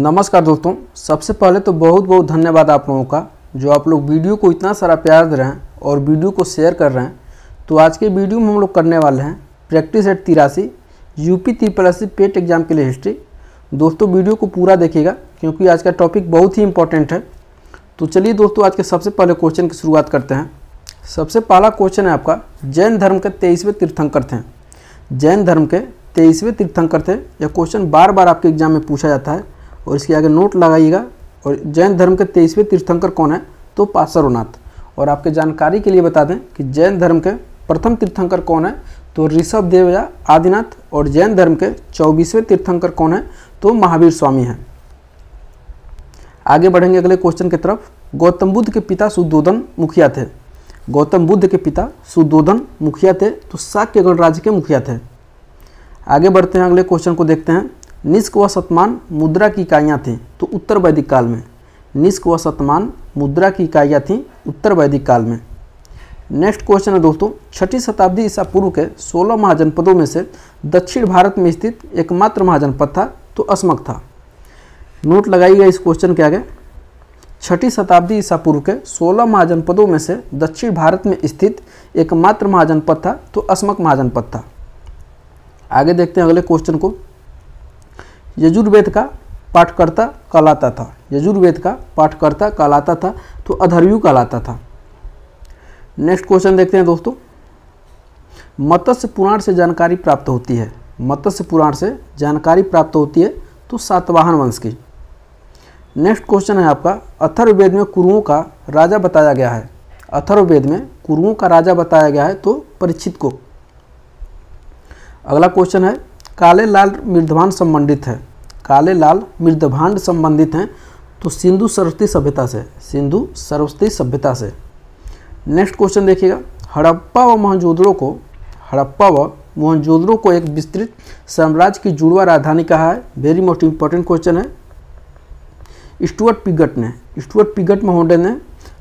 नमस्कार दोस्तों, सबसे पहले तो बहुत बहुत धन्यवाद आप लोगों का जो आप लोग वीडियो को इतना सारा प्यार दे रहे हैं और वीडियो को शेयर कर रहे हैं। तो आज के वीडियो में हम लोग करने वाले हैं प्रैक्टिस सेट 83 यूपी TSS पेट एग्जाम के लिए हिस्ट्री। दोस्तों वीडियो को पूरा देखिएगा क्योंकि आज का टॉपिक बहुत ही इंपॉर्टेंट है। तो चलिए दोस्तों, आज के सबसे पहले क्वेश्चन की शुरुआत करते हैं। सबसे पहला क्वेश्चन है आपका, जैन धर्म के 23वें तीर्थंकर थे। जैन धर्म के 23वें तीर्थंकर थे। यह क्वेश्चन बार बार आपके एग्जाम में पूछा जाता है और इसके आगे नोट लगाइएगा। और जैन धर्म के 23वें तीर्थंकर कौन है? तो पार्श्वनाथ। और आपके जानकारी के लिए बता दें कि जैन धर्म के प्रथम तीर्थंकर कौन है? तो ऋषभ देव या आदिनाथ। और जैन धर्म के 24वें तीर्थंकर कौन है? तो महावीर स्वामी हैं। आगे बढ़ेंगे अगले क्वेश्चन की तरफ। गौतम बुद्ध के पिता शुद्धोधन मुखिया थे। गौतम बुद्ध के पिता शुद्धोधन मुखिया थे, तो शाक्य गणराज्य के मुखिया थे। आगे बढ़ते हैं, अगले क्वेश्चन को देखते हैं। निष्क व शतमान मुद्रा की इकाइयाँ थीं तो उत्तर वैदिक काल में। निष्क व शतमान मुद्रा की इकाइयाँ थीं उत्तर वैदिक काल में। नेक्स्ट क्वेश्चन है दोस्तों, 6ठी शताब्दी ईसा पूर्व के 16 महाजनपदों में से दक्षिण भारत में स्थित एकमात्र महाजनपद था तो अस्मक था। नोट लगाइएगा इस क्वेश्चन के आगे। 6ठी शताब्दी ईसा पूर्व के 16 महाजनपदों में से दक्षिण भारत में स्थित एकमात्र महाजनपद था तो अस्मक महाजनपद था। आगे देखते हैं अगले क्वेश्चन को। यजुर्वेद का पाठकर्ता कहलाता था। यजुर्वेद का पाठकर्ता कहलाता था तो अधर्व्यु कहलाता था। नेक्स्ट क्वेश्चन देखते हैं दोस्तों। मत्स्य पुराण से जानकारी प्राप्त होती है। मत्स्य पुराण से जानकारी प्राप्त होती है तो सातवाहन वंश की। नेक्स्ट क्वेश्चन है आपका, अथर्ववेद में कुरुओं का राजा बताया गया है। अथर्ववेद में कुरुओं का राजा बताया गया है तो परीक्षित को। अगला क्वेश्चन है, काले लाल मृद्धभांड संबंधित है। काले लाल मृद्धभांड संबंधित हैं तो सिंधु सरस्वती सभ्यता से। सिंधु सरस्वती सभ्यता से। नेक्स्ट क्वेश्चन देखिएगा, हड़प्पा व मोहनजोदड़ो को एक विस्तृत साम्राज्य की जुड़वा राजधानी कहा है। वेरी मोस्ट इंपॉर्टेंट क्वेश्चन है। स्टुअर्ट पिगट महोदय ने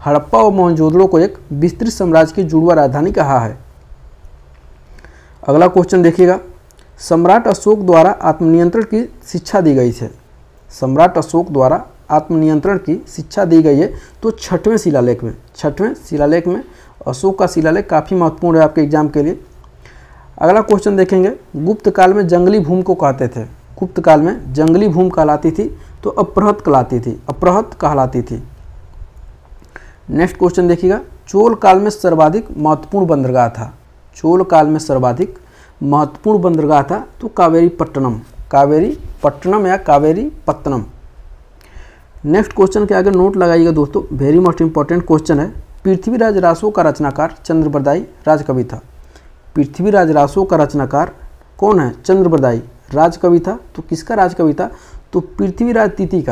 हड़प्पा व मोहनजोदड़ो को एक विस्तृत साम्राज्य की जुड़वा राजधानी कहा है। अगला क्वेश्चन देखिएगा, सम्राट अशोक द्वारा आत्मनियंत्रण की शिक्षा दी गई है। सम्राट अशोक द्वारा आत्मनियंत्रण की शिक्षा दी गई है तो 6वें शिलालेख में। 6वें शिलालेख में अशोक का शिलालेख काफ़ी महत्वपूर्ण है आपके एग्जाम के लिए। अगला क्वेश्चन देखेंगे, गुप्त काल में जंगली भूमि को कहते थे। गुप्त काल में जंगली भूमि कहलाती थी तो अपहृत कहलाती थी। नेक्स्ट क्वेश्चन देखिएगा, चोल काल में सर्वाधिक महत्वपूर्ण बंदरगाह था। चोल काल में सर्वाधिक महत्वपूर्ण बंदरगाह था तो कावेरी पट्टनम या कावेरी पत्तनम। नेक्स्ट क्वेश्चन के आगे नोट लगाइएगा दोस्तों, वेरी मोस्ट इंपॉर्टेंट क्वेश्चन है। पृथ्वीराज रासो का रचनाकार चंद्रबरदाई राजकवि था। पृथ्वीराज रासो का रचनाकार कौन है? चंद्रबरदाई राजकवि था। तो किसका राजकवि था? तो पृथ्वीराज तृतीय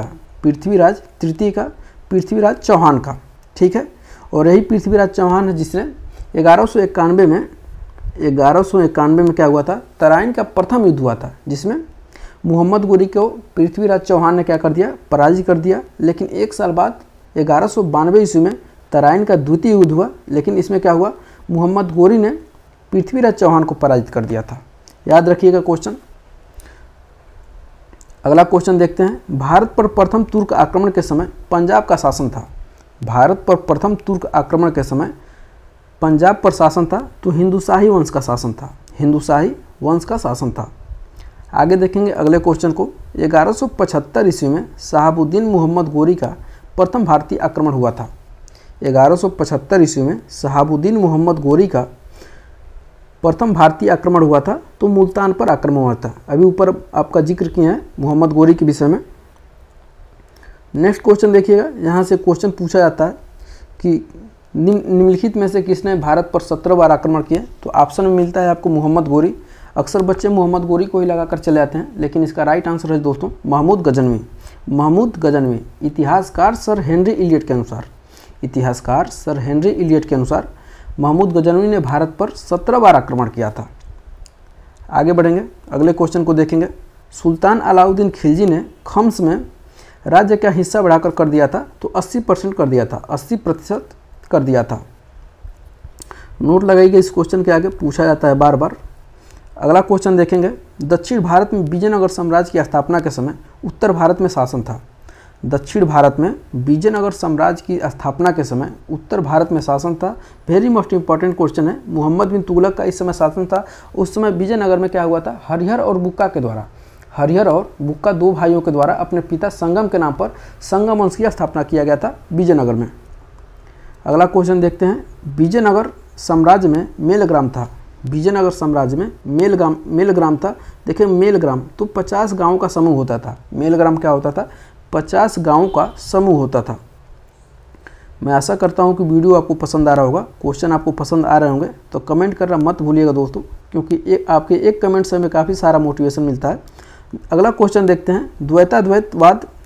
का पृथ्वीराज चौहान का। ठीक है। और यही पृथ्वीराज चौहान है जिसने 1191 में क्या हुआ था? तराइन का प्रथम युद्ध हुआ था जिसमें मोहम्मद गोरी को पृथ्वीराज चौहान ने क्या कर दिया? पराजित कर दिया। लेकिन एक साल बाद 1192 ईस्वी में तराइन का द्वितीय युद्ध हुआ, लेकिन इसमें क्या हुआ? मोहम्मद गोरी ने पृथ्वीराज चौहान को पराजित कर दिया था। याद रखिएगा क्वेश्चन। अगला क्वेश्चन देखते हैं, भारत पर प्रथम तुर्क आक्रमण के समय पंजाब का शासन था। भारत पर प्रथम तुर्क आक्रमण के समय पंजाब पर शासन था तो हिंदुशाही वंश का शासन था। हिंदुशाही वंश का शासन था। आगे देखेंगे अगले क्वेश्चन को। 1175 ईस्वी में शहाबुद्दीन मोहम्मद गोरी का प्रथम भारतीय आक्रमण हुआ था। 1175 ईस्वी में शहाबुद्दीन मोहम्मद गोरी का प्रथम भारतीय आक्रमण हुआ था तो मुल्तान पर आक्रमण हुआ था। अभी ऊपर आपका जिक्र किया है मोहम्मद गोरी के विषय में। नेक्स्ट क्वेश्चन देखिएगा, यहाँ से क्वेश्चन पूछा जाता है कि निम्नलिखित में से किसने भारत पर 17 बार आक्रमण किया? तो ऑप्शन में मिलता है आपको मोहम्मद गोरी। अक्सर बच्चे मोहम्मद गोरी को ही लगाकर चले आते हैं, लेकिन इसका राइट आंसर है दोस्तों महमूद गजनवी। महमूद गजनवी। इतिहासकार सर हेनरी इलियट के अनुसार महमूद गजनवी ने भारत पर 17 बार आक्रमण किया था। आगे बढ़ेंगे, अगले क्वेश्चन को देखेंगे। सुल्तान अलाउद्दीन खिलजी ने खम्स में राज्य का हिस्सा बढ़ाकर कर दिया था तो 80% कर दिया था। 80% कर दिया था। नोट लगाइएगा इस क्वेश्चन के आगे, पूछा जाता है बार बार। अगला क्वेश्चन देखेंगे, दक्षिण भारत में विजयनगर साम्राज्य की स्थापना के समय उत्तर भारत में शासन था। दक्षिण भारत में विजयनगर साम्राज्य की स्थापना के समय उत्तर भारत में शासन था। वेरी मोस्ट इंपॉर्टेंट क्वेश्चन है। मोहम्मद बिन तुगलक का इस समय शासन था। उस समय विजयनगर में क्या हुआ था, हरिहर और बुक्का के द्वारा, हरिहर और बुक्का 2 भाइयों के द्वारा अपने पिता संगम के नाम पर संगम वंश की स्थापना किया गया था विजयनगर में। अगला क्वेश्चन देखते हैं, विजयनगर साम्राज्य में मेलग्राम था। विजयनगर साम्राज्य में मेलग्राम था। देखिए मेलग्राम तो 50 गाँव का समूह होता था। मेलग्राम क्या होता था, 50 गाँव का समूह होता था। मैं आशा करता हूं कि वीडियो आपको पसंद आ रहा होगा, क्वेश्चन आपको पसंद आ रहे होंगे तो कमेंट करना मत भूलिएगा दोस्तों, क्योंकि आपके एक कमेंट से हमें काफ़ी सारा मोटिवेशन मिलता है। अगला क्वेश्चन देखते हैं,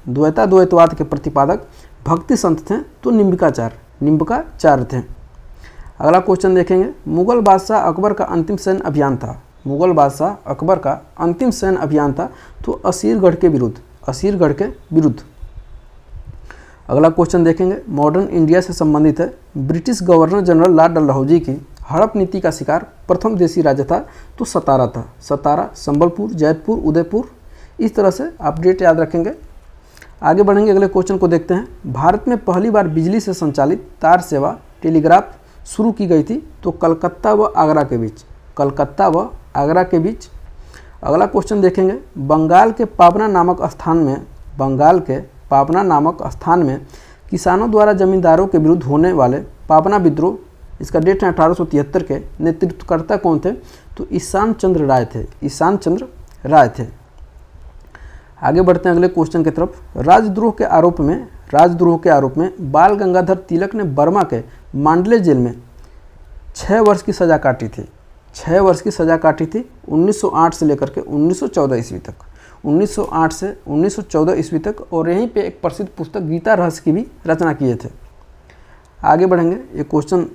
द्वैताद्वैतवाद के प्रतिपादक भक्ति संत थे तो निम्बकाचार्य थे। अगला क्वेश्चन देखेंगे, मुगल बादशाह अकबर का अंतिम सैन्य अभियान था। मुगल बादशाह अकबर का अंतिम सैन्य अभियान था तो असीरगढ़ के विरुद्ध। अगला क्वेश्चन देखेंगे, मॉडर्न इंडिया से संबंधित है। British governor general Lord Dalhousie की हड़प नीति का शिकार प्रथम देशी राज्य था तो सतारा था। सतारा, संबलपुर, जयपुर, उदयपुर, इस तरह से आप डेट याद रखेंगे। आगे बढ़ेंगे, अगले क्वेश्चन को देखते हैं। भारत में पहली बार बिजली से संचालित तार सेवा टेलीग्राफ शुरू की गई थी तो कलकत्ता व आगरा के बीच। अगला क्वेश्चन देखेंगे, बंगाल के पाबना नामक स्थान में किसानों द्वारा जमींदारों के विरुद्ध होने वाले पाबना विद्रोह, इसका डेट है 1873 के नेतृत्वकर्ता कौन थे तो ईशान चंद्र राय थे। आगे बढ़ते हैं अगले क्वेश्चन की तरफ। राजद्रोह के आरोप में बाल गंगाधर तिलक ने बर्मा के मांडले जेल में 6 वर्ष की सज़ा काटी थी। 6 वर्ष की सज़ा काटी थी 1908 से लेकर के 1914 ईस्वी तक। 1908 से 1914 ईस्वी तक, और यहीं पे एक प्रसिद्ध पुस्तक गीता रहस्य की भी रचना किए थे। आगे बढ़ेंगे, ये क्वेश्चन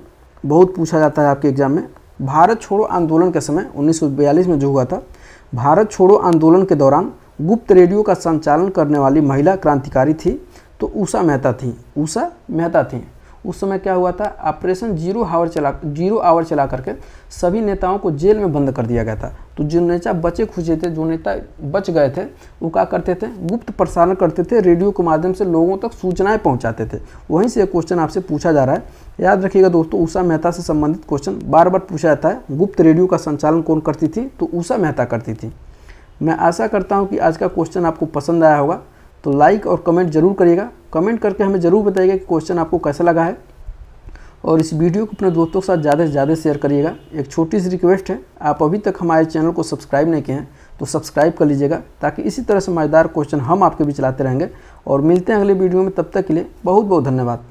बहुत पूछा जाता है आपके एग्जाम में। भारत छोड़ो आंदोलन के समय 1942 में जो हुआ था, भारत छोड़ो आंदोलन के दौरान गुप्त रेडियो का संचालन करने वाली महिला क्रांतिकारी थी तो उषा मेहता थी। उस समय क्या हुआ था, ऑपरेशन जीरो आवर चला करके सभी नेताओं को जेल में बंद कर दिया गया था। तो जो नेता बच गए थे वो क्या करते थे, गुप्त प्रसारण करते थे, रेडियो के माध्यम से लोगों तक सूचनाएं पहुंचाते थे। वहीं से क्वेश्चन आपसे पूछा जा रहा है। याद रखिएगा दोस्तों, उषा मेहता से संबंधित क्वेश्चन बार बार पूछा जाता है। गुप्त रेडियो का संचालन कौन करती थी तो उषा मेहता करती थी। मैं आशा करता हूँ कि आज का क्वेश्चन आपको पसंद आया होगा, तो लाइक और कमेंट जरूर करिएगा। कमेंट करके हमें ज़रूर बताइएगा कि क्वेश्चन आपको कैसा लगा है, और इस वीडियो को अपने दोस्तों के साथ ज़्यादा से ज़्यादा शेयर करिएगा। एक छोटी सी रिक्वेस्ट है, आप अभी तक हमारे चैनल को सब्सक्राइब नहीं किए हैं तो सब्सक्राइब कर लीजिएगा, ताकि इसी तरह से मज़ेदार क्वेश्चन हम आपके बीच लाते रहेंगे। और मिलते हैं अगले वीडियो में, तब तक के लिए बहुत बहुत धन्यवाद।